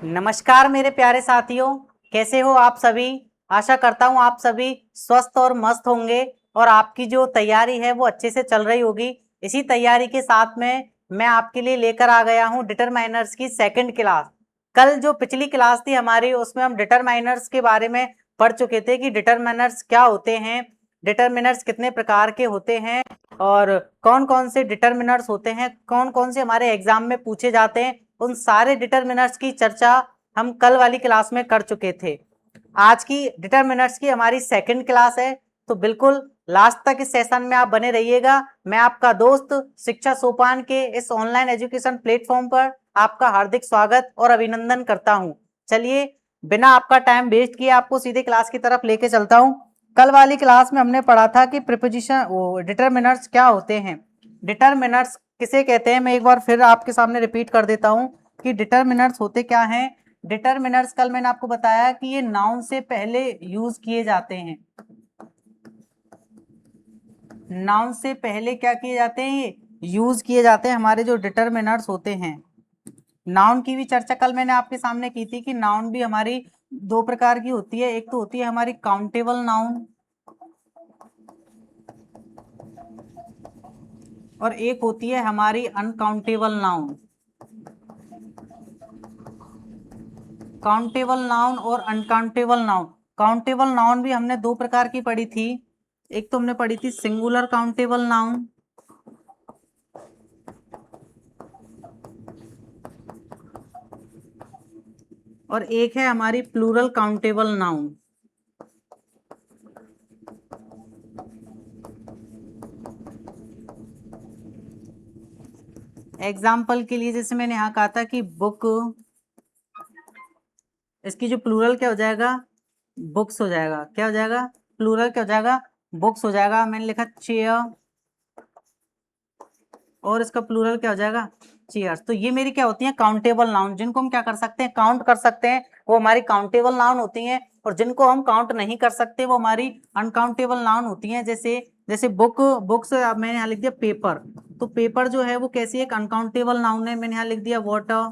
नमस्कार मेरे प्यारे साथियों, कैसे हो आप सभी। आशा करता हूँ आप सभी स्वस्थ और मस्त होंगे और आपकी जो तैयारी है वो अच्छे से चल रही होगी। इसी तैयारी के साथ में मैं आपके लिए लेकर आ गया हूँ डिटरमाइनर्स की सेकंड क्लास। कल जो पिछली क्लास थी हमारी उसमें हम डिटरमाइनर्स के बारे में पढ़ चुके थे कि डिटरमाइनर्स क्या होते हैं, डिटरमिनर्स कितने प्रकार के होते हैं और कौन कौन से डिटरमिनर्स होते हैं, कौन कौन से हमारे एग्जाम में पूछे जाते हैं। उन सारे डिटरमिनर्स की चर्चा हम कल वाली क्लास में कर चुके थे। आज की डिटरमिनर्स की हमारी सेकंड क्लास है, तो बिल्कुल लास्ट तक इस सेशन में आप बने रहिएगा। मैं आपका दोस्त शिक्षा सोपान के इस ऑनलाइन एजुकेशन प्लेटफॉर्म पर आपका हार्दिक स्वागत और अभिनंदन करता हूं। चलिए बिना आपका टाइम वेस्ट किए आपको सीधे क्लास की तरफ लेके चलता हूं। कल वाली क्लास में हमने पढ़ा था कि प्रीपोजिशन डिटरमिनर्स क्या होते हैं। डिटरमिनर्स किसे कहते हैं, मैं एक बार फिर आपके सामने रिपीट कर देता हूं कि डिटरमिनर्स होते क्या हैं। डिटरमिनर्स कल मैंने आपको बताया कि ये नाउन से पहले यूज किए जाते हैं। नाउन से पहले क्या किए जाते हैं, यूज किए जाते हैं हमारे जो डिटरमिनर्स होते हैं। नाउन की भी चर्चा कल मैंने आपके सामने की थी कि नाउन भी हमारी दो प्रकार की होती है। एक तो होती है हमारी काउंटेबल नाउन और एक होती है हमारी अनकाउंटेबल नाउन। काउंटेबल नाउन और अनकाउंटेबल नाउन। काउंटेबल नाउन भी हमने दो प्रकार की पढ़ी थी। एक तो हमने पढ़ी थी सिंगुलर काउंटेबल नाउन और एक है हमारी प्लूरल काउंटेबल नाउन। एग्जाम्पल के लिए जैसे मैंने यहाँ कहा था कि बुक, इसकी जो प्लूरल क्या हो जाएगा, बुक्स हो जाएगा। क्या हो जाएगा, प्लूरल क्या हो जाएगा, बुक्स हो जाएगा। मैंने लिखा चेयर और इसका प्लूरल क्या हो जाएगा, चेयर्स। तो ये मेरी क्या होती है, काउंटेबल नाउन, जिनको हम क्या कर सकते हैं, काउंट कर सकते हैं, वो हमारी काउंटेबल नाउन होती हैं। और जिनको हम काउंट नहीं कर सकते वो हमारी अनकाउंटेबल नाउन होती हैं। जैसे जैसे बुक, बुक्स मैंने यहाँ लिख दिया पेपर, तो पेपर जो है वो कैसी एक अनकाउंटेबल नाउन है। मैंने यहाँ लिख दिया वाटर,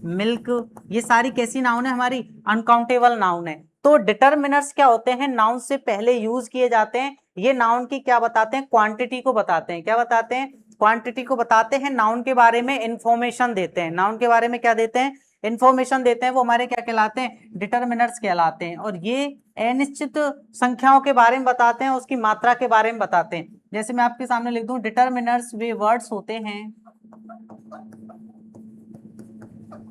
मिल्क, ये सारी कैसी नाउन है, हमारी अनकाउंटेबल नाउन है। तो डिटरमिनर्स क्या होते हैं, नाउन से पहले यूज किए जाते हैं। ये नाउन की क्या बताते हैं, क्वांटिटी को बताते हैं। क्या बताते हैं, क्वांटिटी को बताते हैं। नाउन के बारे में इंफॉर्मेशन देते हैं। नाउन के बारे में क्या देते हैं, इंफॉर्मेशन देते हैं। वो हमारे क्या कहलाते हैं, डिटरमिनर्स कहलाते हैं। और ये अनिश्चित संख्याओं के बारे में बताते हैं, उसकी मात्रा के बारे में बताते हैं। जैसे मैं आपके सामने लिख दूं, डिटरमिनर्स वे वर्ड्स होते हैं,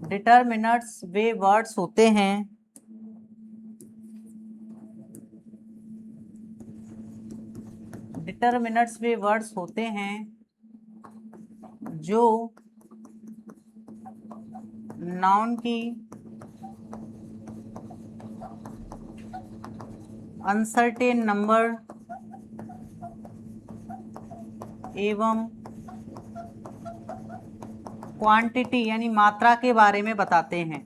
डिटरमिनर्स वे वर्ड्स होते हैं डिटरमिनर्स वे वर्ड्स होते हैं जो नाउन की अनसर्टेन नंबर एवं क्वांटिटी यानी मात्रा के बारे में बताते हैं।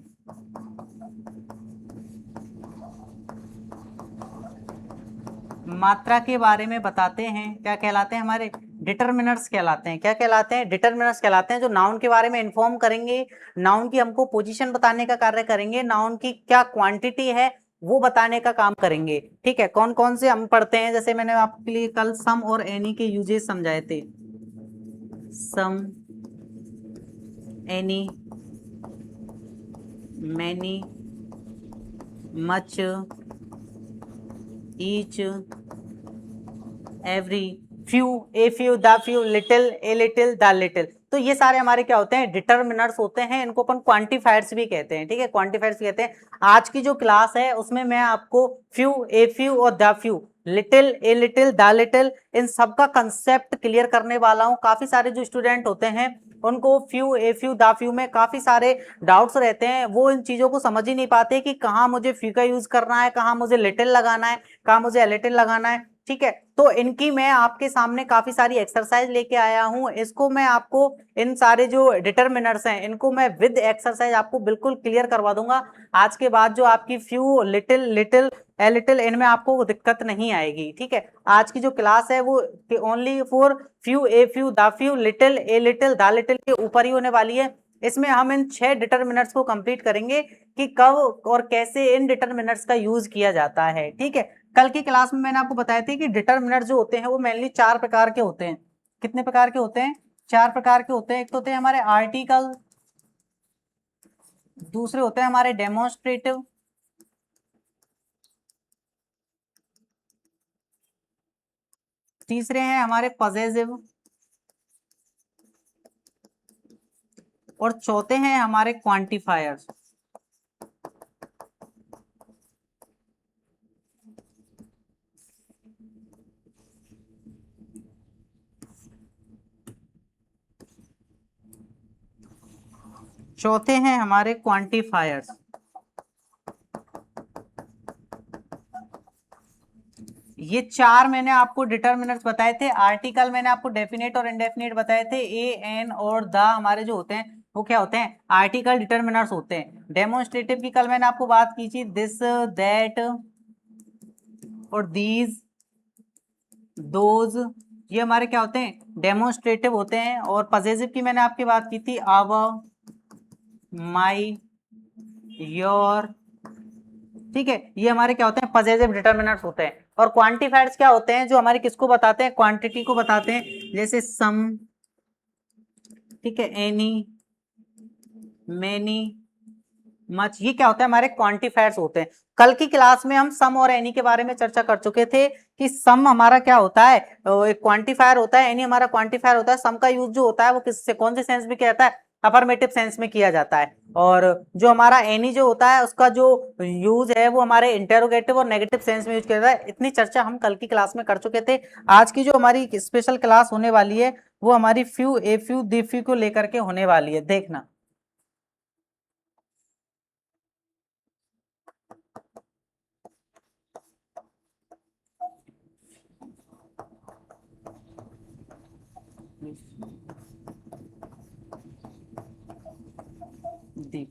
मात्रा के बारे में बताते हैं, क्या कहलाते हैं, हमारे डिटरमिनर्स कहलाते हैं। क्या कहलाते हैं, डिटरमिनर्स कहलाते हैं, जो नाउन के बारे में इन्फॉर्म करेंगे, नाउन की हमको पोजीशन बताने का कार्य करेंगे, नाउन की क्या क्वांटिटी है वो बताने का काम करेंगे। ठीक है, कौन कौन से हम पढ़ते हैं, जैसे मैंने आपके लिए कल सम और एनी के यूजेस समझाए थे। Some, any, many, much, each, every, few, a few, the few, little, a little, the little. तो ये सारे हमारे क्या होते हैं, डिटरमिनर्स होते हैं। इनको अपन क्वांटिफायर्स भी कहते हैं। ठीक है, क्वांटिफायर्स कहते हैं। आज की जो क्लास है उसमें मैं आपको फ्यू, ए फ्यू और the few, little, a little, the little, इन सब का कंसेप्ट क्लियर करने वाला हूं। काफी सारे जो स्टूडेंट होते हैं उनको few, a few, the few में काफी सारे डाउट्स रहते हैं। वो इन चीजों को समझ ही नहीं पाते कि कहाँ मुझे फ्यू का यूज करना है, कहाँ मुझे लिटिल लगाना है, कहाँ मुझे लिटिल लगाना है। ठीक है, तो इनकी मैं आपके सामने काफी सारी एक्सरसाइज लेके आया हूं। इसको मैं आपको, इन सारे जो डिटरमिनर्स हैं इनको मैं विद एक्सरसाइज आपको बिल्कुल क्लियर करवा दूंगा। आज के बाद जो आपकी few, little, little, a little, इनमें आपको दिक्कत नहीं आएगी। ठीक है, आज की जो क्लास है वो only for few, a few, the few, little, a little, the little के ऊपर ही होने वाली है। इसमें हम इन 6 डिटरमिनर्स को कंप्लीट करेंगे कि कब और कैसे इन डिटरमिनर्स का यूज किया जाता है। ठीक है, कल की क्लास में मैंने आपको बताया था कि डिटरमिनर जो होते हैं वो मेनली 4 प्रकार के होते हैं। कितने प्रकार के होते हैं? 4 प्रकार के होते हैं। एक तो होते हैं हमारे आर्टिकल, दूसरे होते हैं हमारे डेमोन्स्ट्रेटिव, तीसरे हैं हमारे पजेसिव, और चौथे हैं हमारे क्वांटिफायर्स। चौथे हैं हमारे क्वांटिफायर्स। ये 4 मैंने आपको डिटरमिनर्स बताए थे। आर्टिकल मैंने आपको डेफिनेट और इंडेफिनेट बताए थे। ए, एन और द हमारे जो होते हैं वो क्या होते हैं? आर्टिकल डिटरमिनर्स होते हैं। डेमोन्स्ट्रेटिव की कल मैंने आपको बात की थी, दिस, दैट और दीज, दोज, ये हमारे क्या होते हैं? डेमोन्स्ट्रेटिव होते हैं। और पजेसिव की मैंने आपकी बात की थी, आवर, माई, योर। ठीक है, ये हमारे क्या होते हैं? पजेसिव डिटरमिनर्स होते हैं। और क्वांटिफायर्स क्या होते हैं? जो हमारी किसको बताते हैं? क्वांटिटी को बताते हैं। जैसे सम, ठीक है, एनी, मेनी, मच, ये क्या होता है? हमारे क्वांटिफायर्स होते हैं। कल की क्लास में हम सम और एनी के बारे में चर्चा कर चुके थे कि सम हमारा क्या होता है? एक क्वांटिफायर होता है, एनी हमारा क्वांटिफायर होता है। सम का यूज जो होता है वो किससे, कौन से सेंस में किया जाता है? अफर्मेटिव सेंस में किया जाता है। और जो हमारा एनी जो होता है उसका जो यूज है वो हमारे इंटेरोगेटिव और नेगेटिव सेंस में यूज किया जाता है। इतनी चर्चा हम कल की क्लास में कर चुके थे। आज की जो हमारी स्पेशल क्लास होने वाली है वो हमारी few, a few, the few को लेकर के होने वाली है, देखना। दी,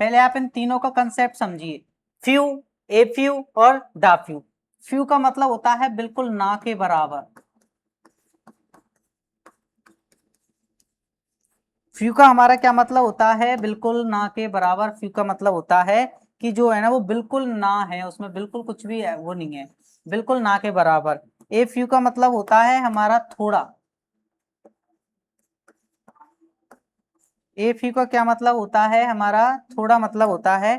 पहले आप इन तीनों का कंसेप्ट समझिए। फ्यू, ए फ्यू और द फ्यू। फ्यू का मतलब होता है बिल्कुल ना के बराबर। फ्यू का हमारा क्या मतलब होता है? बिल्कुल ना के बराबर। फ्यू का मतलब होता है कि जो है ना वो बिल्कुल ना है, उसमें बिल्कुल कुछ भी है वो नहीं है, बिल्कुल ना के बराबर। ए फ्यू का मतलब होता है हमारा थोड़ा। ए फ्यू का क्या मतलब होता है? हमारा थोड़ा मतलब होता है।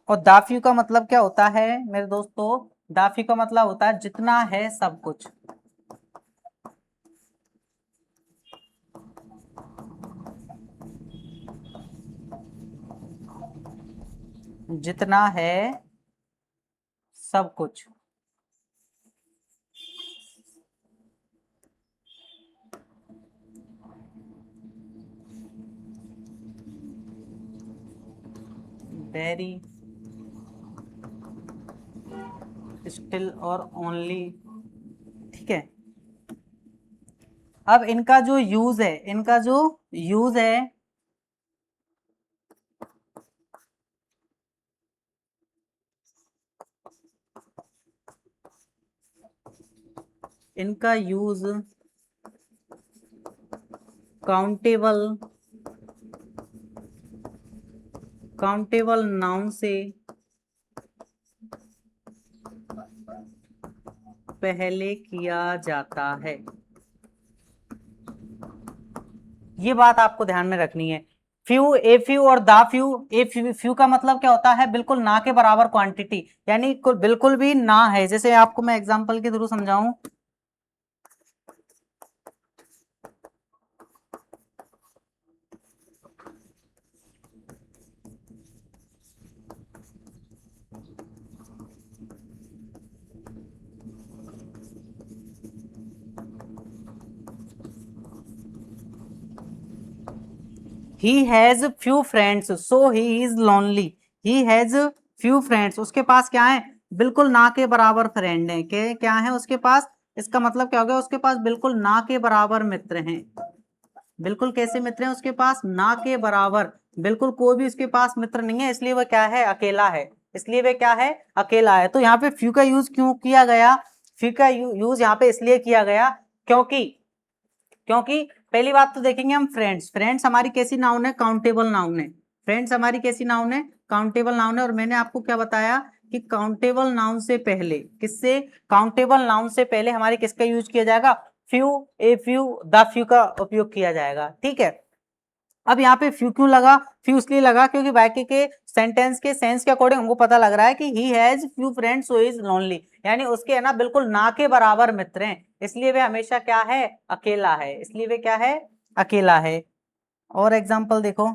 और दाफ्यू का मतलब क्या होता है मेरे दोस्तों? दाफ्यू का मतलब होता है जितना है सब कुछ। जितना है सब कुछ। वेरी, स्टिल और ओनली। ठीक है, अब इनका जो यूज है, इनका जो यूज है, इनका यूज काउंटेबल, काउंटेबल नाउन से पहले किया जाता है। ये बात आपको ध्यान में रखनी है। फ्यू, ए फ्यू और दा फ्यू। ए फ्यू, फ्यू का मतलब क्या होता है? बिल्कुल ना के बराबर क्वांटिटी, यानी बिल्कुल भी ना है। जैसे आपको मैं एग्जांपल के थ्रू समझाऊं, he has few friends so he is lonely. He has few friends, उसके पास क्या है? बिल्कुल ना के बराबर फ्रेंड है। क्या है उसके पास? इसका मतलब क्या हो गया? उसके पास बिल्कुल ना के बराबर मित्र हैं। बिल्कुल कैसे मित्र हैं उसके पास? ना के बराबर। बिल्कुल कोई भी उसके पास मित्र नहीं है, इसलिए वह क्या है? अकेला है। इसलिए वह क्या है? अकेला है। तो यहाँ पे फ्यू का यूज क्यों किया गया? फ्यू का यूज यहाँ पे इसलिए किया गया क्योंकि क्योंकि पहली बात तो देखेंगे हम फ्रेंड्स। फ्रेंड्स हमारी कैसी नाउन है? काउंटेबल नाउन है। फ्रेंड्स हमारी कैसी नाउन है? काउंटेबल नाउन है। और मैंने आपको क्या बताया कि काउंटेबल नाउन से पहले किससे, काउंटेबल नाउन से पहले हमारे किसका यूज किया जाएगा? Few, a few, the few का उपयोग किया जाएगा। ठीक है, अब यहाँ पे फ्यू क्यों लगा? फ्यू इसलिए लगा क्योंकि वाक्य के सेंटेंस के सेंस के अकॉर्डिंग हमको पता लग रहा है कि he has few friends so is lonely, यानी उसके है ना बिल्कुल ना के बराबर मित्र हैं, इसलिए वे हमेशा क्या है? अकेला है। इसलिए वे क्या है? अकेला है। और एग्जाम्पल देखो,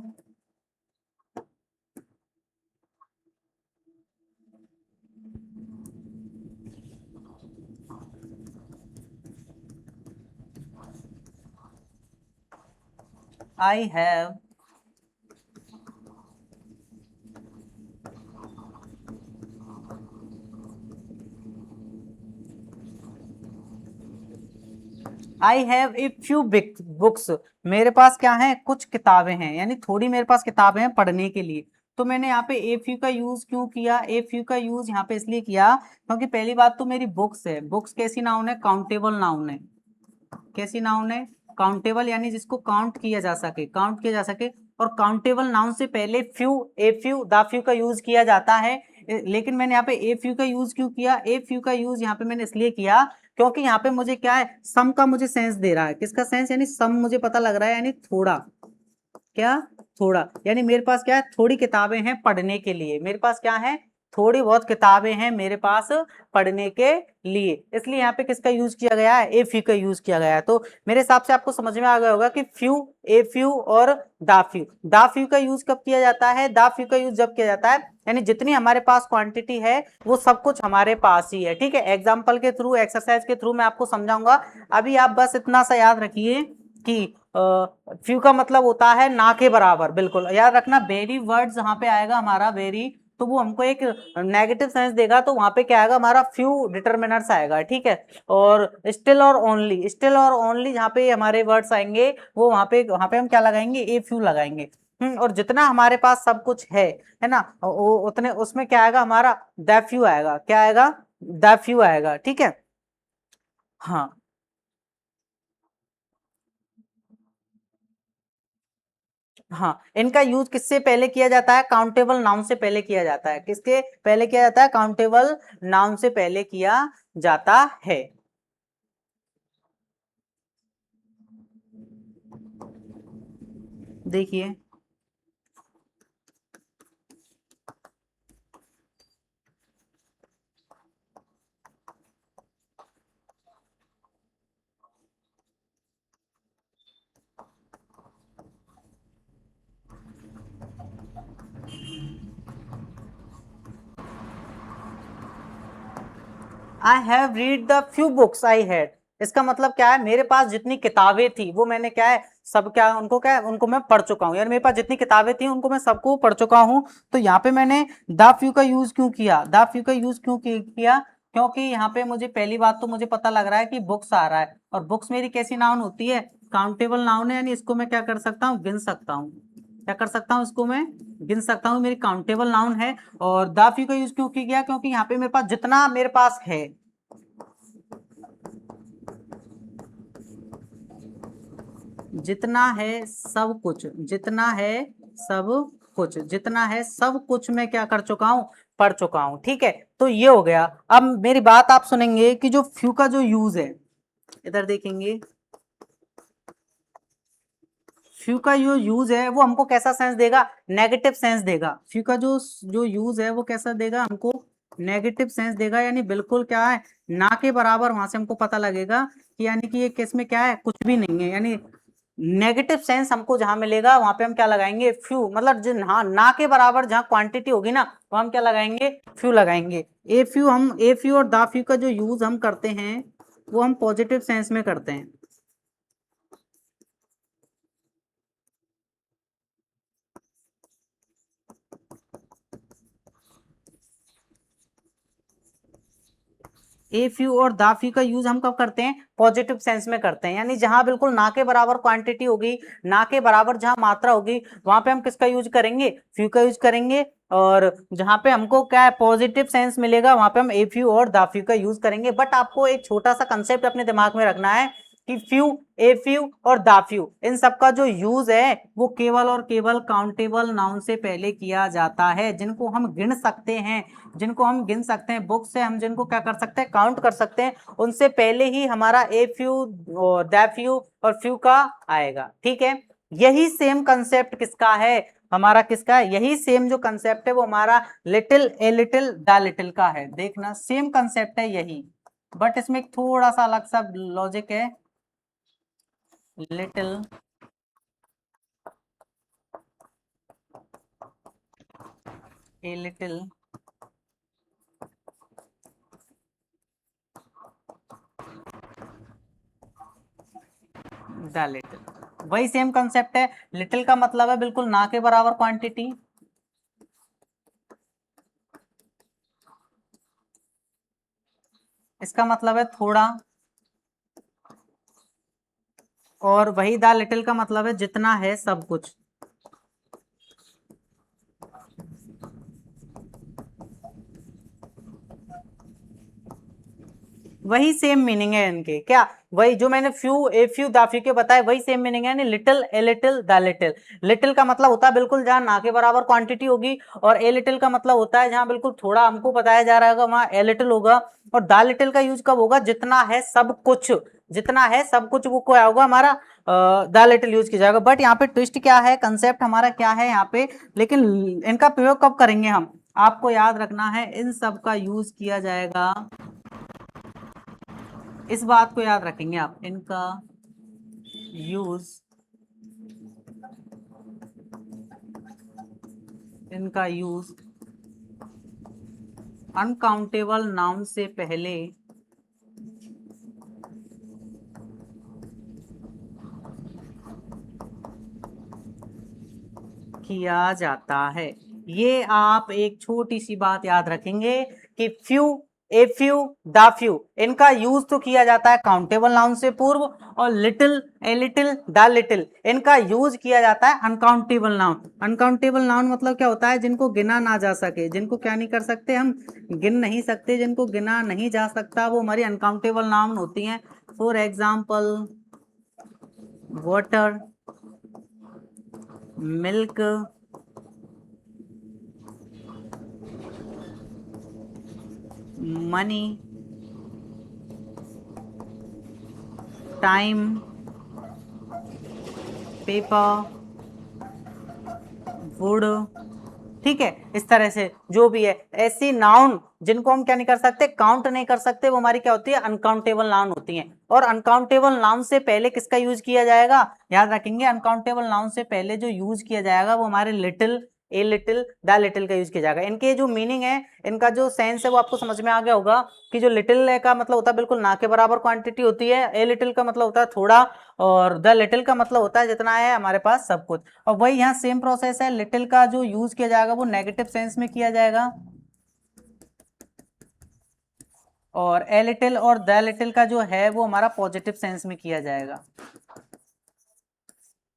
I have I have a few books, मेरे पास क्या है? कुछ किताबें हैं, यानी थोड़ी मेरे पास किताबें हैं पढ़ने के लिए। तो मैंने यहाँ पे ए फ्यू का यूज क्यों किया? ए फ्यू का यूज यहाँ पे इसलिए किया क्योंकि पहली बात तो मेरी बुक्स है। बुक्स कैसी नाउन है? काउंटेबल नाउन है। कैसी नाउन है? काउंटेबल, यानी जिसको काउंट किया जा सके, काउंट किया जा सके। और काउंटेबल नाउन से पहले few, a few, the few का यूज किया जाता है। लेकिन मैंने यहाँ पे ए फ्यू का यूज क्यों किया? ए फ्यू का यूज यहाँ पे मैंने इसलिए किया क्योंकि यहाँ पे मुझे क्या है? सम का मुझे सेंस दे रहा है। किसका सेंस? यानी सम मुझे पता लग रहा है, यानी थोड़ा। क्या? थोड़ा, यानी मेरे पास क्या है? थोड़ी किताबें हैं पढ़ने के लिए। मेरे पास क्या है? थोड़ी बहुत किताबें हैं मेरे पास पढ़ने के लिए। इसलिए यहाँ पे किसका यूज किया गया है? ए फ्यू का यूज किया गया है। तो मेरे हिसाब से आपको समझ में आ गया होगा कि फ्यू, ए फ्यू और द फ्यू। द फ्यू का यूज कब किया जाता है? द फ्यू का यूज जब किया जाता है यानी जितनी हमारे पास क्वांटिटी है वो सब कुछ हमारे पास ही है। ठीक है, एग्जाम्पल के थ्रू, एक्सरसाइज के थ्रू मैं आपको समझाऊंगा। अभी आप बस इतना सा याद रखिए कि फ्यू का मतलब होता है ना के बराबर। बिल्कुल याद रखना, वेरी वर्ड जहां पे आएगा हमारा वेरी, तो वो हमको एक नेगेटिव सेंस देगा, तो वहां पे क्या आएगा? हमारा फ्यू डिटर्मिनर्स आएगा। ठीक है, और स्टिल और ओनली, स्टिल और ओनली जहाँ पे हमारे वर्ड्स आएंगे वो वहां पे हम क्या लगाएंगे? ए फ्यू लगाएंगे। और जितना हमारे पास सब कुछ है ना, उतने उसमें क्या आएगा? हमारा द फ्यू आएगा। क्या आएगा? द फ्यू आएगा। ठीक है, हाँ हाँ, इनका यूज किससे पहले किया जाता है? काउंटेबल नाउन से पहले किया जाता है। किसके पहले किया जाता है? काउंटेबल नाउन से पहले किया जाता है। देखिए, I have read the few books I had, इसका मतलब क्या है? मेरे पास जितनी किताबें थी वो मैंने क्या है? सब क्या उनको क्या है? उनको मैं पढ़ चुका हूँ, यार मेरे पास जितनी किताबें थी उनको मैं सबको पढ़ चुका हूँ। तो यहाँ पे मैंने द फ्यू का यूज क्यों किया? द फ्यू का यूज क्यों किया? क्योंकि यहाँ पे मुझे पहली बात तो मुझे पता लग रहा है कि बुक्स आ रहा है, और बुक्स मेरी कैसी नाउन होती है? काउंटेबल नाउन है, यानी इसको मैं क्या कर सकता हूँ? गिन सकता हूँ। क्या कर सकता हूँ? इसको मैं गिन सकता हूँ, मेरी काउंटेबल नाउन है। और द फ्यू का यूज क्यों किया? क्योंकि यहाँ पे मेरे पास जितना मेरे पास है, जितना है सब कुछ, जितना है सब कुछ, जितना है सब कुछ मैं क्या कर चुका हूं? पढ़ चुका हूं। ठीक है, तो ये हो गया। अब मेरी बात आप सुनेंगे कि जो फ्यू का जो यूज है, इधर देखेंगे, फ्यू का जो यूज है वो हमको कैसा सेंस देगा? नेगेटिव सेंस देगा। फ्यू का जो जो यूज है वो कैसा देगा हमको? नेगेटिव सेंस देगा, यानी बिल्कुल क्या है? ना के बराबर। वहां से हमको पता लगेगा कि यानी कि ये केस में क्या है? कुछ भी नहीं है, यानी नेगेटिव सेंस हमको जहां मिलेगा वहां पे हम क्या लगाएंगे? फ्यू। मतलब जो हाँ ना के बराबर जहां क्वांटिटी होगी ना, तो हम क्या लगाएंगे? फ्यू लगाएंगे। ए फ्यू, हम ए फ्यू और द फ्यू का जो यूज हम करते हैं वो हम पॉजिटिव सेंस में करते हैं। ए फ्यू और द फ्यू का यूज हम कब करते हैं? पॉजिटिव सेंस में करते हैं, यानी जहां बिल्कुल ना के बराबर क्वांटिटी होगी, ना के बराबर जहां मात्रा होगी, वहां पे हम किसका यूज करेंगे? फ्यू का यूज करेंगे। और जहां पे हमको क्या है? पॉजिटिव सेंस मिलेगा, वहां पे हम ए फ्यू और द फ्यू का यूज करेंगे। बट आपको एक छोटा सा कंसेप्ट अपने दिमाग में रखना है कि फ्यू, ए फ्यू और द फ्यू, इन सब का जो यूज है वो केवल और केवल काउंटेबल नाउन से पहले किया जाता है, जिनको हम गिन सकते हैं, जिनको हम गिन सकते हैं बुक से, हम जिनको क्या कर सकते हैं, काउंट कर सकते हैं, उनसे पहले ही हमारा ए फ्यू, द फ्यू और फ्यू का आएगा। ठीक है, यही सेम कंसेप्ट किसका है, हमारा किसका है, यही सेम जो कंसेप्ट है वो हमारा little, a little, the little का है। देखना सेम कंसेप्ट है यही, बट इसमें थोड़ा सा अलग सा लॉजिक है। Little, a little, the little, वही सेम कंसेप्ट है। लिटिल का मतलब है बिल्कुल ना के बराबर क्वांटिटी, इसका मतलब है थोड़ा, और वही द लिटिल का मतलब है जितना है सब कुछ। वही सेम मीनिंग है इनके, क्या वही जो मैंने few, a few, the few के बताए, वही सेम मीनिंग है। Little, a little, the little. Little का मतलब होता है बिल्कुल जहां ना के बराबर क्वांटिटी होगी, और ए लिटिल का मतलब होता है जहां बिल्कुल थोड़ा हमको बताया जा रहा होगा, वहां ए लिटिल होगा। और द लिटिल का यूज कब होगा, जितना है सब कुछ, जितना है सब कुछ वो क्या होगा हमारा, द लिटिल यूज किया जाएगा। बट यहाँ पे ट्विस्ट क्या है, कंसेप्ट हमारा क्या है यहाँ पे, लेकिन इनका प्रयोग कब करेंगे हम, आपको याद रखना है, इन सब का यूज किया जाएगा, इस बात को याद रखेंगे आप, इनका यूज, इनका यूज अनकाउंटेबल नाउन से पहले किया जाता है। ये आप एक छोटी सी बात याद रखेंगे कि few, a few, the few, इनका यूज तो किया जाता है काउंटेबल नाउन से पूर्व, और little, a little, the little, इनका यूज किया जाता है अनकाउंटेबल नाउन। अनकाउंटेबल नाउन मतलब क्या होता है, जिनको गिना ना जा सके, जिनको क्या नहीं कर सकते हम, गिन नहीं सकते, जिनको गिना नहीं जा सकता, वो हमारी अनकाउंटेबल नाउन होती हैं। For example water, milk, money, time, paper, would. ठीक है, इस तरह से जो भी है ऐसी नाउन जिनको हम क्या नहीं कर सकते, काउंट नहीं कर सकते, वो हमारी क्या होती है, अनकाउंटेबल नाउन होती हैं। और अनकाउंटेबल नाउन से पहले किसका यूज किया जाएगा, याद रखेंगे, अनकाउंटेबल नाउन से पहले जो यूज किया जाएगा वो हमारे little, a little, the little का यूज किया जाएगा। इनके जो मीनिंग है, इनका जो सेंस है वो आपको समझ में आ गया होगा, कि जो लिटिल का मतलब होता है बिल्कुल ना के बराबर क्वांटिटी होती है, ए लिटिल का मतलब होता है थोड़ा, और द लिटिल का मतलब होता है जितना है हमारे पास सब कुछ। और वही यहाँ सेम प्रोसेस है, लिटिल का जो यूज किया जाएगा वो नेगेटिव सेंस में किया जाएगा, और ए लिटिल और द लिटिल का जो है वो हमारा पॉजिटिव सेंस में किया जाएगा।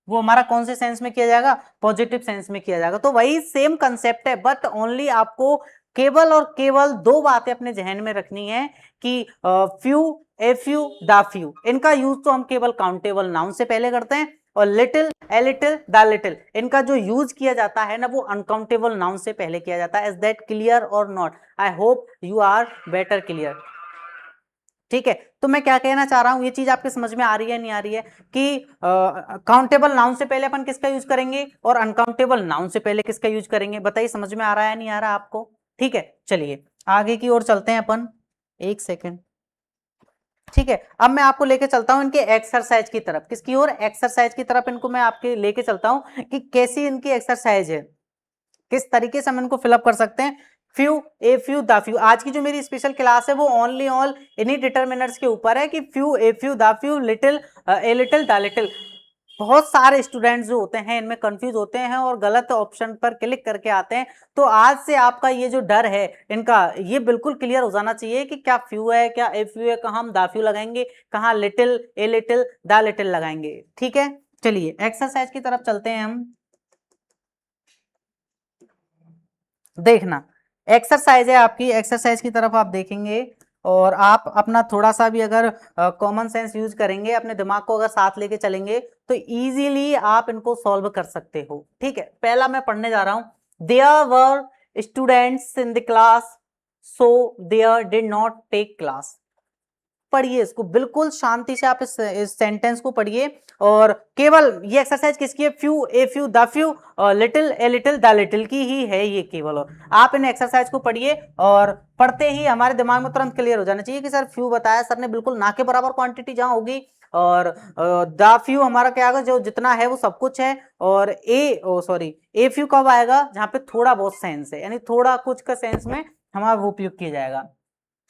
वो हमारा कौन से सेंस में किया जाएगा, पॉजिटिव सेंस में किया जाएगा। तो वही सेम कंसेप्ट है, बट ओनली आपको केवल और केवल दो बातें अपने जहन में रखनी है, कि few, a few, the few, इनका यूज तो हम केवल काउंटेबल नाउन से पहले करते हैं, और little, a little, the little, इनका जो यूज किया जाता है ना वो अनकाउंटेबल नाउन से पहले किया जाता है। इज दैट क्लियर और not? I hope you are better clear. ठीक है, तो मैं क्या कहना चाह रहा हूं, ये चीज आपके समझ में आ रही है नहीं आ रही है, कि काउंटेबल नाउन से पहले अपन किसका यूज करेंगे, और अनकाउंटेबल नाउन से पहले किसका यूज करेंगे, बताइए समझ में आ रहा है नहीं आ रहा आपको? ठीक है, चलिए आगे की ओर चलते हैं अपन, एक सेकेंड। ठीक है, अब मैं आपको लेके चलता हूं इनके एक्सरसाइज की तरफ, किसकी ओर, एक्सरसाइज की तरफ इनको मैं आपके लेके चलता हूं, कि कैसी इनकी एक्सरसाइज है, किस तरीके से हम इनको फिलअप कर सकते हैं। Few, a few, the few, आज की जो मेरी स्पेशल क्लास है वो ओनली ऑल इन्हीं डिटर्मिनर्स के ऊपर है, कि few, a few, the few, little, a little, the little. बहुत सारे स्टूडेंट्स जो होते हैं इनमें कंफ्यूज होते हैं और गलत ऑप्शन पर क्लिक करके आते हैं। तो आज से आपका ये जो डर है इनका, ये बिल्कुल क्लियर हो जाना चाहिए, कि क्या फ्यू है, क्या ए फ्यू है, कहाँ हम द फ्यू लगाएंगे, कहाँ little, a little, the little लगाएंगे। ठीक है, चलिए एक्सरसाइज की तरफ चलते हैं हम। देखना, एक्सरसाइज है आपकी, एक्सरसाइज की तरफ आप देखेंगे, और आप अपना थोड़ा सा भी अगर कॉमन सेंस यूज करेंगे, अपने दिमाग को अगर साथ लेके चलेंगे, तो इजीली आप इनको सॉल्व कर सकते हो। ठीक है, पहला मैं पढ़ने जा रहा हूं। There were students in the class so there did not take class. पढ़िए इसको बिल्कुल शांति से, आप इस सेंटेंस को पढ़िए। और केवल ये एक्सरसाइज किसकी है? Few, a few, the few, little, a little, the little की ही है ये केवल। और आप इन एक्सरसाइज को पढ़िए और पढ़ते ही हमारे दिमाग में तुरंत क्लियर हो जाना चाहिए कि सर फ्यू बताया सर ने, बिल्कुल ना के बराबर क्वांटिटी जहां होगी, और द फ्यू हमारा क्या आएगा, जो जितना है वो सब कुछ है। और ए फ्यू कब आएगा? जहां पे थोड़ा बहुत सेंस है, यानी थोड़ा कुछ का सेंस में हमारा वो उपयोग किया जाएगा।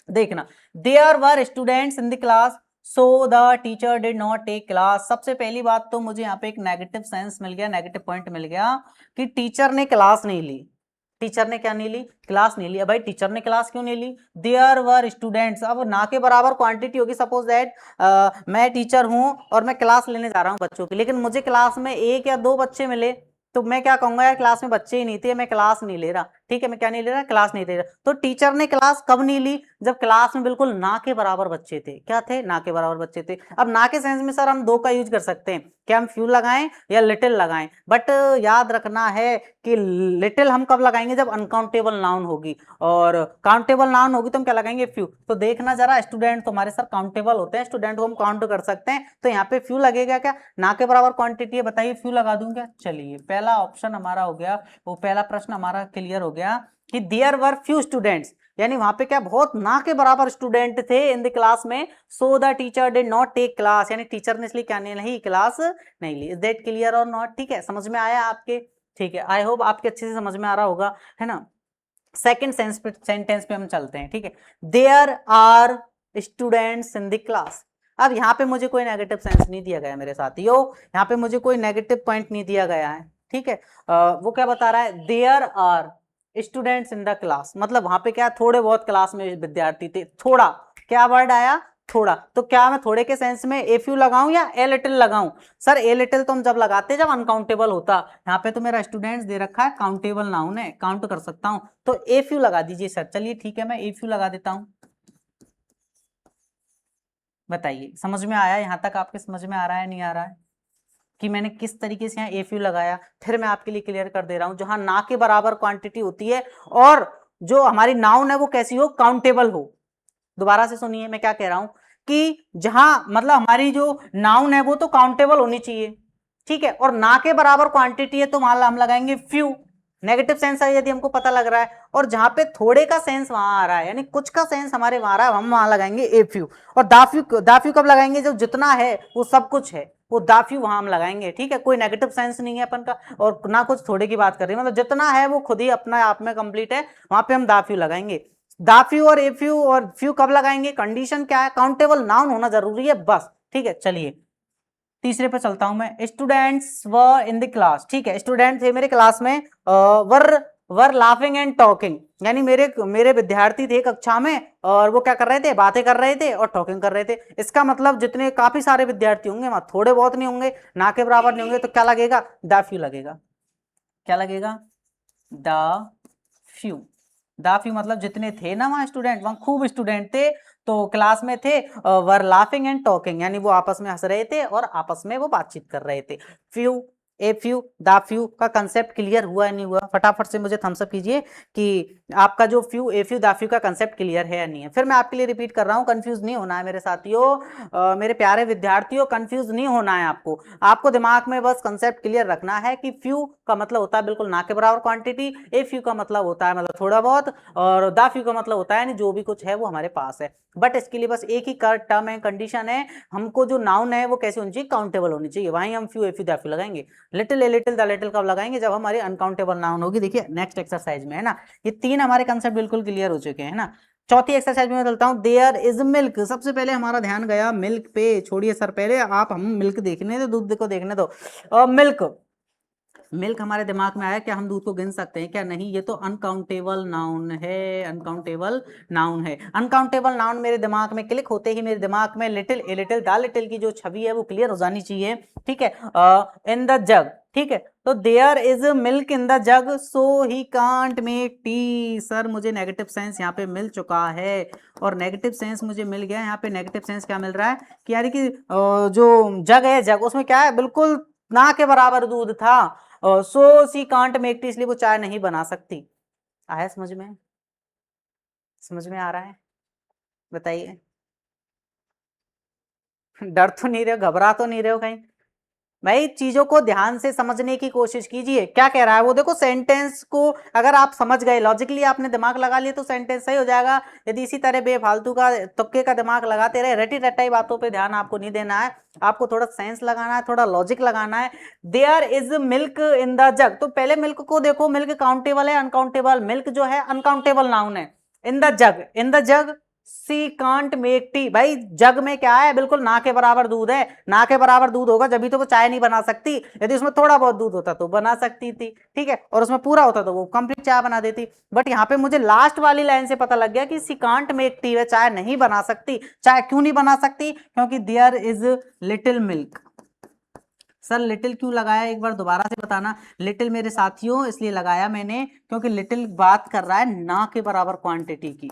देखना, there were students in the class so the teacher did not take class. सबसे पहली बात तो मुझे यहाँ पे एक नेगेटिव सेंस मिल गया, नेगेटिव पॉइंट मिल गया कि टीचर ने क्लास नहीं ली। टीचर ने क्या नहीं ली? क्लास नहीं ली। अब भाई टीचर ने क्लास क्यों नहीं ली? देयर वर स्टूडेंट्स, अब ना के बराबर क्वांटिटी होगी। सपोज दैट मैं टीचर हूं और मैं क्लास लेने जा रहा हूं बच्चों की, लेकिन मुझे क्लास में एक या दो बच्चे मिले, तो मैं क्या कहूंगा, यार क्लास में बच्चे ही नहीं थे, मैं क्लास नहीं ले रहा। ठीक है, मैं क्या नहीं ले रहा? क्लास नहीं ले रहा। तो टीचर ने क्लास कब नहीं ली? जब क्लास में बिल्कुल ना के बराबर बच्चे थे। क्या थे? ना के बराबर बच्चे थे। अब ना के सेंस में सर हम दो का यूज कर सकते हैं, क्या हम फ्यू लगाएं या लिटिल लगाएं? बट याद रखना है कि लिटिल हम कब लगाएंगे? जब अनकाउंटेबल नाउन होगी, और काउंटेबल नाउन होगी तो हम क्या लगाएंगे? फ्यू। तो देखना जरा, स्टूडेंट तो हमारे सर काउंटेबल होते हैं, स्टूडेंट को हम काउंट कर सकते हैं, तो यहाँ पे फ्यू लगेगा क्या? ना के बराबर क्वांटिटी है, बताइए फ्यू लगा दूं क्या? चलिए, पहला ऑप्शन हमारा हो गया, वो पहला प्रश्न हमारा क्लियर हो गया कि देयर वर फ्यू स्टूडेंट्स, यानी वहां पे क्या बहुत ना के बराबर स्टूडेंट थे इन द क्लास में। So the teacher did not take class, यानी टीचर ने इसलिए क्या नहीं ली? क्लास नहीं ली। इज दैट क्लियर और नॉट? ठीक है, समझ में आया आपके? ठीक है, आई होप आपके अच्छे से समझ में आ रहा होगा, है ना। सेकेंड सेंटेंस पे हम चलते हैं। ठीक है, there are students in the class. अब यहाँ पे मुझे कोई नेगेटिव सेंस नहीं दिया गया मेरे साथियों, यहाँ पे मुझे कोई नेगेटिव पॉइंट नहीं दिया गया है। ठीक है, वो क्या बता रहा है? There are students in the class, मतलब वहां पे क्या थोड़े बहुत क्लास में विद्यार्थी थे। थोड़ा, क्या वर्ड आया? थोड़ा। तो क्या मैं थोड़े के सेंस में ए फ्यू लगाऊं या ए लिटिल लगाऊं? सर ए लिटिल तो हम जब लगाते हैं जब अनकाउंटेबल होता। यहाँ पे तो मेरा स्टूडेंट्स दे रखा है, काउंटेबल नाउन है, काउंट कर सकता हूं, तो ए फ्यू लगा दीजिए सर। चलिए ठीक है, मैं ए फ्यू लगा देता हूं। बताइए, समझ में आया? यहां तक आपके समझ में आ रहा है, नहीं आ रहा है कि मैंने किस तरीके से यहाँ ए फ्यू लगाया? फिर मैं आपके लिए क्लियर कर दे रहा हूं, जहां ना के बराबर क्वांटिटी होती है और जो हमारी नाउन है वो कैसी हो? काउंटेबल हो। दोबारा से सुनिए मैं क्या कह रहा हूं, कि जहां मतलब हमारी जो नाउन है वो तो काउंटेबल होनी चाहिए, ठीक है, और ना के बराबर क्वांटिटी है तो वहां हम लगाएंगे फ्यू। नेगेटिव सेंस है यदि हमको पता लग रहा है, और जहां पे थोड़े का सेंस वहां आ रहा है, यानी कुछ का सेंस हमारे वहां आ रहा है, हम वहां लगाएंगे ए फ्यू। और दाफ्यू कब लगाएंगे? जब जितना है वो सब कुछ है, वो दाफ्यू वहां हम लगाएंगे। ठीक है, कोई नेगेटिव सेंस नहीं है अपन का, और ना कुछ थोड़े की बात कर रही है, मतलब जितना है वो खुद ही अपना आप में कंप्लीट है, वहां पे हम दाफ्यू लगाएंगे। दाफ्यू और एफ्यू और फ्यू कब लगाएंगे? कंडीशन क्या है? काउंटेबल नाउन होना जरूरी है, बस। ठीक है, चलिए तीसरे पे चलता हूं मैं। Students were in the class, ठीक है, स्टूडेंट थे मेरे क्लास में, वर वर लाफिंग एंड टॉकिंग, यानी मेरे मेरे विद्यार्थी थे कक्षा में, और वो क्या कर रहे थे? बातें कर रहे थे और टॉकिंग कर रहे थे। इसका मतलब जितने काफी सारे विद्यार्थी होंगे वहां थोड़े बहुत नहीं होंगे, ना के बराबर नहीं होंगे, तो क्या लगेगा? द फ्यू लगेगा। क्या लगेगा? The few. द फ्यू मतलब जितने थे ना वहां स्टूडेंट, वहां खूब स्टूडेंट थे, तो क्लास में थे, वर लाफिंग एंड टॉकिंग, यानी वो आपस में हंस रहे थे और आपस में वो बातचीत कर रहे थे। Few, a few, the few का कंसेप्ट क्लियर हुआ नहीं हुआ? फटाफट से मुझे थम्स अप कीजिए कि आपका जो few, a few, the few का कंसेप्ट क्लियर है या नहीं है। फिर मैं आपके लिए रिपीट कर रहा हूँ, कंफ्यूज नहीं होना है मेरे साथियों, मेरे प्यारे विद्यार्थियों, कंफ्यूज नहीं होना है आपको। आपको दिमाग में बस कंसेप्ट क्लियर रखना है कि फ्यू का मतलब होता है बिल्कुल ना के बराबर क्वांटिटी, ए फ्यू का मतलब होता है मतलब थोड़ा बहुत, और द फ्यू का मतलब होता है यानी जो भी कुछ है वो हमारे पास है। बट इसके लिए बस एक ही टर्म है, कंडीशन है, हमको जो नाउन है वो कैसे होनी चाहिए? काउंटेबल होनी चाहिए, वहीं हम few, a few, the few लगाएंगे। Little, a little, the little कब लगाएंगे? जब हमारी अनकाउंटेबल नाउन होगी। देखिए नेक्स्ट एक्सरसाइज में, है ना, ये तीन हमारे कंसेप्ट बिल्कुल क्लियर हो चुके हैं ना। चौथी एक्सरसाइज में मैं चलता हूं। There is milk. सबसे पहले हमारा ध्यान गया मिल्क पे, छोड़िए सर, पहले आप हम मिल्क देखने दो, दूध को देखने दो। मिल्क, मिल्क हमारे दिमाग में आया, क्या हम दूध को गिन सकते हैं क्या? नहीं, ये तो अनकाउंटेबल नाउन है, अनकाउंटेबल नाउन है। अनकाउंटेबल नाउन मेरे दिमाग में क्लिक होते ही मेरे दिमाग में little, a little, the little की जो छवि है वो क्लियर हो जानी चाहिए, ठीक है। इन द जग, ठीक है, तो there is milk in the jug so he can't make tea. Sir मुझे नेगेटिव सेंस यहाँ पे मिल चुका है, और नेगेटिव सेंस मुझे मिल गया। यहाँ पे नेगेटिव सेंस क्या मिल रहा है कि यानी कि जो जग है, जग उसमें क्या है, बिल्कुल ना के बराबर दूध था, सो सी कांट मेक टी, इसलिए वो चाय नहीं बना सकती। आया समझ में? समझ में आ रहा है? बताइए। डर तो नहीं रहे हो, घबरा तो नहीं रहे हो कहीं? भाई चीजों को ध्यान से समझने की कोशिश कीजिए, क्या कह रहा है वो देखो। सेंटेंस को अगर आप समझ गए, लॉजिकली आपने दिमाग लगा लिया तो सेंटेंस सही हो जाएगा। यदि इसी तरह बेफालतू का तुक्के का दिमाग लगाते रहे, रटी रटाई बातों पे ध्यान आपको नहीं देना है, आपको थोड़ा सेंस लगाना है, थोड़ा लॉजिक लगाना है। There is milk in the jug, तो पहले मिल्क को देखो, मिल्क काउंटेबल है अनकाउंटेबल? मिल्क जो है अनकाउंटेबल नाउन है। In the jug, in the jug she can't make tea, भाई जग में क्या है, बिल्कुल ना के बराबर दूध है। ना के बराबर दूध होगा जब भी तो वो चाय नहीं बना सकती। यदि उसमें थोड़ा बहुत दूध होता तो बना सकती थी, ठीक है, और उसमें पूरा होता तो वो कंप्लीट चाय बना देती। बट यहाँ पे मुझे लास्ट वाली लाइन से पता लग गया कि सी कांट मेक टी, वे चाय नहीं बना सकती। चाय क्यों नहीं बना सकती? क्योंकि there is little milk. Sir little क्यों लगाया, एक बार दोबारा से बताना। लिटिल मेरे साथियों इसलिए लगाया मैंने क्योंकि लिटिल बात कर रहा है ना के बराबर क्वांटिटी की।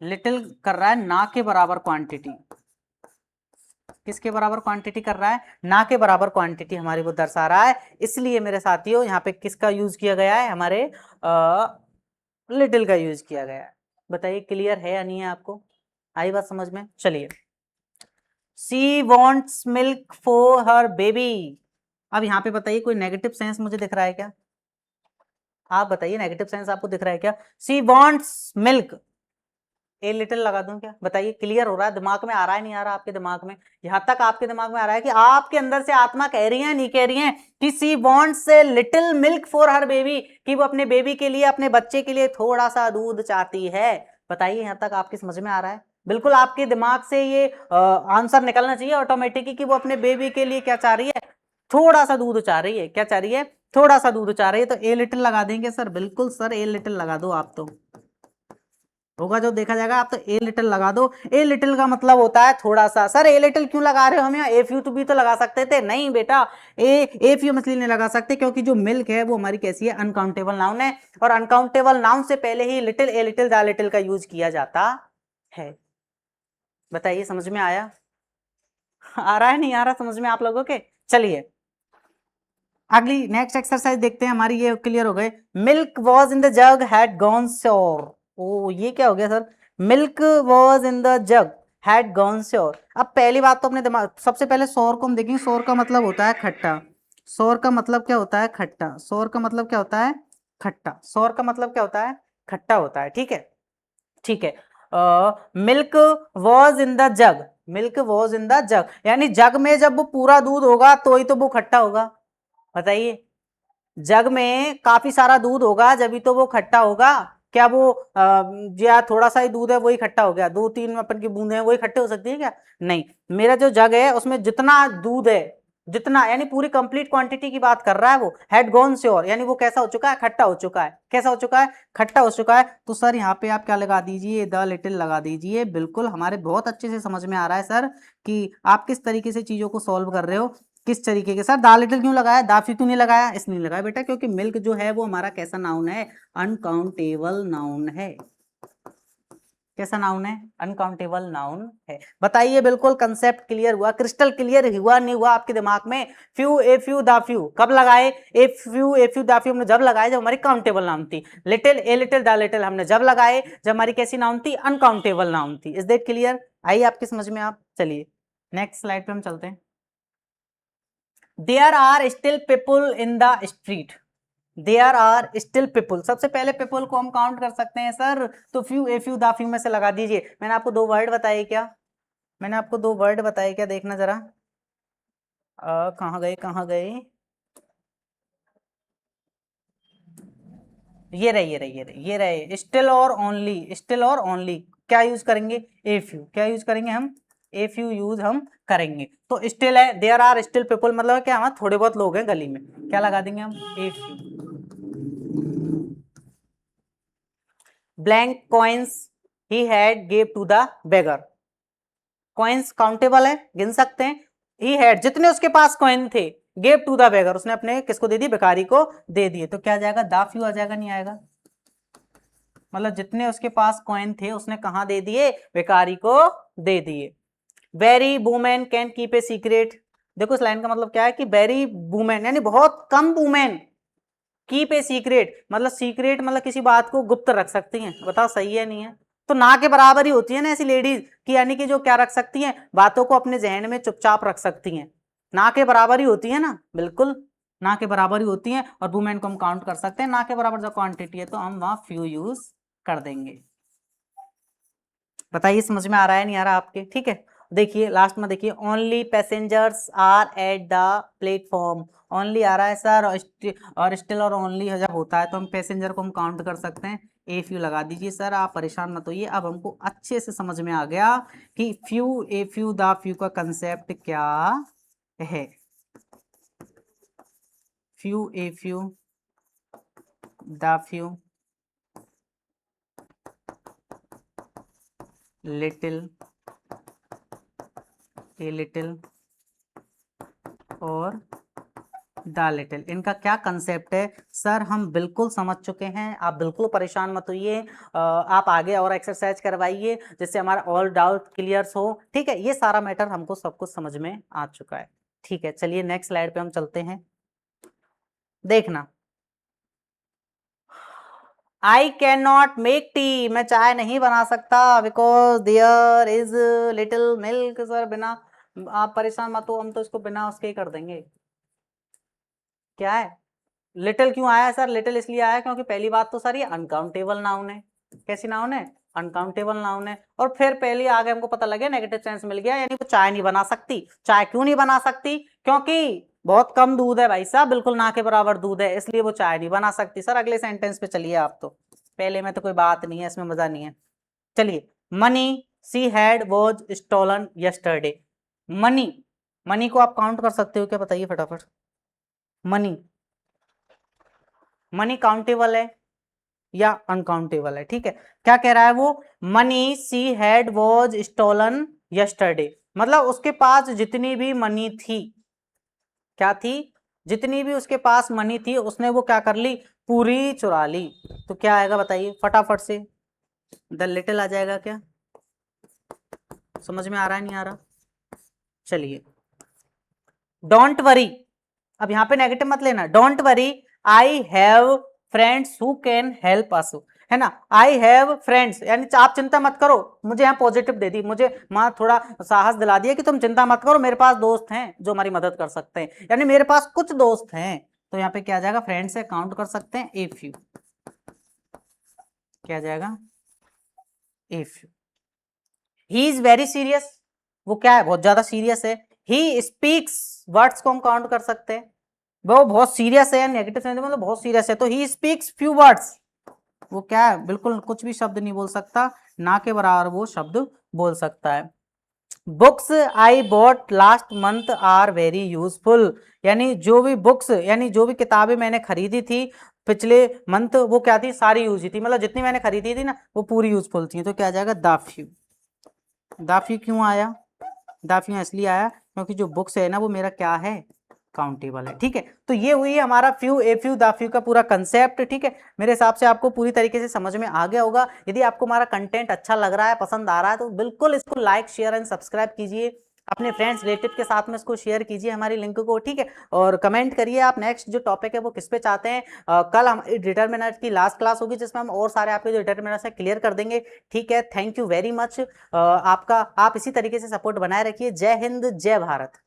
लिटिल कर रहा है ना के बराबर क्वांटिटी। किसके बराबर क्वांटिटी कर रहा है? ना के बराबर क्वांटिटी हमारी वो दर्शा रहा है। इसलिए मेरे साथियों यहाँ पे किसका यूज किया गया है? हमारे लिटिल का यूज किया गया है। बताइए क्लियर है या नहीं है आपको? आई बात समझ में? चलिए, she wants milk for her baby. अब यहाँ पे बताइए कोई नेगेटिव सेंस मुझे दिख रहा है क्या? आप बताइए, नेगेटिव सेंस आपको दिख रहा है क्या? सी वॉन्ट्स मिल्क, ए लिटिल लगा दूं क्या? बताइए क्लियर हो रहा है? दिमाग में आ रहा है नहीं आ रहा आपके दिमाग में? यहां तक आपके दिमाग में आ रहा है कि आपके अंदर से आत्मा कह रही है, नहीं कह रही है कि सी wants a little milk for her baby, कि वो अपने बेबी के लिए, अपने बच्चे के लिए थोड़ा सा दूध चाहती है। बताइए यहां तक आपकी समझ में आ रहा है? बिल्कुल आपके दिमाग से ये आंसर निकलना चाहिए ऑटोमेटिकली कि वो अपने बेबी के लिए क्या चाह रही है? थोड़ा सा दूध चाह रही है। क्या चाह रही है? थोड़ा सा दूध चाह रही है। तो ए लिटिल लगा देंगे सर? बिल्कुल सर, ए लिटिल लगा दो आप, तो होगा जो देखा जाएगा। आप तो ए लिटिल लगा दो। ए लिटिल का मतलब होता है थोड़ा सा। सर ए लिटिल क्यों लगा रहे हो? हम यहाँ ए फ्यू तो भी तो लगा सकते थे। नहीं बेटा, ए फ्यू मछली नहीं लगा सकते, क्योंकि जो मिल्क है वो हमारी कैसी है? अनकाउंटेबल नाउन है, और अनकाउंटेबल नाउन से पहले ही little, a little, the little का यूज किया जाता है। बताइए समझ में आया? आ रहा है नहीं आ रहा समझ में आप लोगों के? चलिए अगली नेक्स्ट एक्सरसाइज देखते हैं हमारी। ये क्लियर हो गए। Milk was in the jug had gone sure. ओ ये क्या हो गया sir? Milk was in the jug had gone sure. अब पहली बात तो अपने दिमाग, सबसे पहले शोर को हम देखेंगे। शोर का मतलब होता है खट्टा। शोर का मतलब क्या होता है? खट्टा। शोर का मतलब क्या होता है? खट्टा। शोर का मतलब क्या होता है? खट्टा होता है, ठीक है, ठीक है। Milk was in the jug, milk was in the जग, यानी जग में जब वो पूरा दूध होगा तो ही तो वो खट्टा होगा। बताइए, जग में काफी सारा दूध होगा जब भी तो वो खट्टा होगा। क्या वो या थोड़ा सा ही दूध है वही खट्टा हो गया? दो तीन अपन की बूंदे हैं वही खट्टे हो सकती है क्या? नहीं। मेरा जो जग है उसमें जितना दूध है, जितना यानी पूरी कंप्लीट क्वांटिटी की बात कर रहा है वो। हैड गॉन श्योर यानी वो कैसा हो चुका है? खट्टा हो चुका है। कैसा हो चुका है? खट्टा हो चुका है। तो सर यहाँ पे आप क्या लगा दीजिए? द लिटिल लगा दीजिए। बिल्कुल हमारे बहुत अच्छे से समझ में आ रहा है सर कि आप किस तरीके से चीजों को सॉल्व कर रहे हो, किस तरीके के। सर दा लिटिल क्यों लगाया? दाफी क्यों नहीं लगाया? इसलिए लगाया बेटा क्योंकि मिल्क जो है वो हमारा कैसा नाउन है? अनकाउंटेबल नाउन है। कैसा नाउन है? अनकाउंटेबल नाउन है। बताइए बिल्कुल कंसेप्ट क्लियर हुआ? क्रिस्टल क्लियर हुआ नहीं हुआ आपके दिमाग में? Few, a few, the few कब लगाए? ए फ्यू द फ्यू हमने जब लगाए जब हमारी काउंटेबल नाउन थी। Little, a little, the little हमने जब लगाए जब हमारी कैसी नाउन थी? अनकाउंटेबल नाउन थी। Is that clear? आइए आपकी समझ में आप। चलिए नेक्स्ट स्लाइड पे हम चलते हैं। There are still people in the street. There are still people, सबसे पहले पीपुल को हम काउंट कर सकते हैं सर, तो few, a few, the few में से लगा दीजिए। मैंने आपको दो वर्ड बताए क्या? मैंने आपको दो वर्ड बताए क्या? देखना जरा, कहाँ गए कहाँ गए? ये रहे ये रहे ये रहे ये रहे। स्टिल और ओनली, स्टिल और ओनली क्या यूज करेंगे? A few. क्या यूज करेंगे हम? ए फ्यू यूज हम करेंगे। तो स्टिल है, देयर आर स्टिल पीपल, मतलब क्या हमारे थोड़े बहुत लोग हैं गली में, क्या लगा देंगे हम, a few. Blank coins he had give to the beggar. Coins countable है, गिन सकते हैं। ही हैड, जितने उसके पास कॉइन थे, गिव टू द बेगर, उसने अपने किसको दे दी, भिखारी को दे दिए। तो क्या आ जाएगा, द फ्यू आ जाएगा, नहीं आएगा, मतलब जितने उसके पास कॉइन थे उसने कहां दे दिए, भिखारी को दे दिए। Very women can keep a secret, देखो इस लाइन का मतलब क्या है कि वेरी वुमेन यानी बहुत कम वुमेन, कीप ए सीक्रेट मतलब सीक्रेट मतलब किसी बात को गुप्त रख सकती हैं। बताओ सही है नहीं है, तो ना के बराबर ही होती है ना ऐसी लेडीज कि यानी कि जो क्या रख सकती हैं, बातों को अपने जहन में चुपचाप रख सकती हैं, ना के बराबर ही होती है ना, बिल्कुल ना के बराबर ही होती हैं। और वुमेन को हम काउंट कर सकते हैं, ना के बराबर जो क्वांटिटी है तो हम वहां फ्यू यूज कर देंगे। बताइए समझ में आ रहा है नहीं आ रहा आपके, ठीक है। देखिए लास्ट में देखिए, only passengers are at the platform, only आ रहा है सर, और स्टिल और ओनली जब होता है तो हम पैसेंजर को हम काउंट कर सकते हैं। ए फ्यू लगा दीजिए सर, आप परेशान मत होइए। अब हमको अच्छे से समझ में आ गया कि few, a few, the few का कंसेप्ट क्या है। Few, a few, the few, little, a little और द लिटिल, इनका क्या कंसेप्ट है सर, हम बिल्कुल समझ चुके हैं। आप बिल्कुल परेशान मत होइए, आप आगे और एक्सरसाइज करवाइए जिससे हमारा ऑल डाउट क्लियर्स हो, ठीक है। ये सारा मैटर हमको सब कुछ समझ में आ चुका है, ठीक है। चलिए नेक्स्ट स्लाइड पे हम चलते हैं, देखना। I can not make tea, मैं चाय नहीं बना सकता, because there is little milk. Sir बिना, आप परेशान मत हो, हम तो इसको बिना उसके ही कर देंगे। क्या है, लिटिल क्यों आया सर, लिटिल इसलिए आया क्योंकि पहली बात तो सर ये अनकाउंटेबल नाउन है। कैसी नाउन है, अनकाउंटेबल नाउन है। और फिर पहले आगे हमको पता लगे नेगेटिव सेंस मिल गया, यानी वो चाय नहीं बना सकती। चाय क्यों नहीं बना सकती, क्योंकि बहुत कम दूध है भाई साहब, बिल्कुल ना के बराबर दूध है, इसलिए वो चाय नहीं बना सकती। सर अगले सेंटेंस पे चलिए आप, तो पहले में तो कोई बात नहीं है, इसमें मजा नहीं है। चलिए, money she had was stolen yesterday. Money, money को आप काउंट कर सकते हो क्या, बताइए फटाफट। मनी, मनी काउंटेबल है या अनकाउंटेबल है, ठीक है। क्या कह रहा है वो, money she had was stolen yesterday, मतलब उसके पास जितनी भी मनी थी, क्या थी, जितनी भी उसके पास मनी थी उसने वो क्या कर ली, पूरी चुरा ली। तो क्या आएगा बताइए फटाफट से, द लिटिल आ जाएगा क्या, समझ में आ रहा है नहीं आ रहा। चलिए, डोंट वरी, अब यहां पे नेगेटिव मत लेना, don't worry I have friends who can help us, है ना। आई हैव फ्रेंड्स यानी आप चिंता मत करो, मुझे यहाँ पॉजिटिव दे दी, मुझे माँ थोड़ा साहस दिला दिया कि तुम चिंता मत करो, मेरे पास दोस्त हैं जो हमारी मदद कर सकते हैं, यानी मेरे पास कुछ दोस्त हैं। तो यहाँ पे क्या आ जाएगा, फ्रेंड से काउंट कर सकते हैं, ए फ्यू, क्या आ जाएगा, a few. He is very serious, वो क्या है, बहुत ज्यादा सीरियस है। ही स्पीक्स, वर्ड्स को हम काउंट कर सकते हैं, वो बहुत सीरियस है, नेगेटिव सेंस में मतलब बहुत सीरियस है। तो ही स्पीक्स फ्यू वर्ड्स, वो क्या है, बिल्कुल कुछ भी शब्द नहीं बोल सकता, ना के बराबर वो शब्द बोल सकता है। Books I bought last month are very useful, यानी जो भी बुक्स यानी जो भी किताबें मैंने खरीदी थी पिछले मंथ, वो क्या थी, सारी यूज थी, मतलब जितनी मैंने खरीदी थी ना वो पूरी यूजफुल थी। तो क्या आ जाएगा, द फ्यू। द फ्यू क्यों आया, द फ्यू इसलिए आया क्योंकि जो बुक्स है ना वो मेरा क्या है, काउंटेबल है, ठीक है। तो ये हुई हमारा few, a few, the few का पूरा कंसेप्ट, ठीक है। मेरे हिसाब से आपको पूरी तरीके से समझ में आ गया होगा। यदि आपको हमारा कंटेंट अच्छा लग रहा है, पसंद आ रहा है, तो बिल्कुल इसको लाइक शेयर एंड सब्सक्राइब कीजिए, अपने फ्रेंड्स रिलेटिव के साथ में इसको शेयर कीजिए हमारी लिंक को, ठीक है। और कमेंट करिए आप नेक्स्ट जो टॉपिक है वो किस पे चाहते हैं। कल हमारी डिटर्मिनर की लास्ट क्लास होगी जिसमें हम और सारे आपके जो डिटर्मिनर्स है क्लियर कर देंगे, ठीक है। थैंक यू वेरी मच, आपका आप इसी तरीके से सपोर्ट बनाए रखिए। जय हिंद, जय भारत।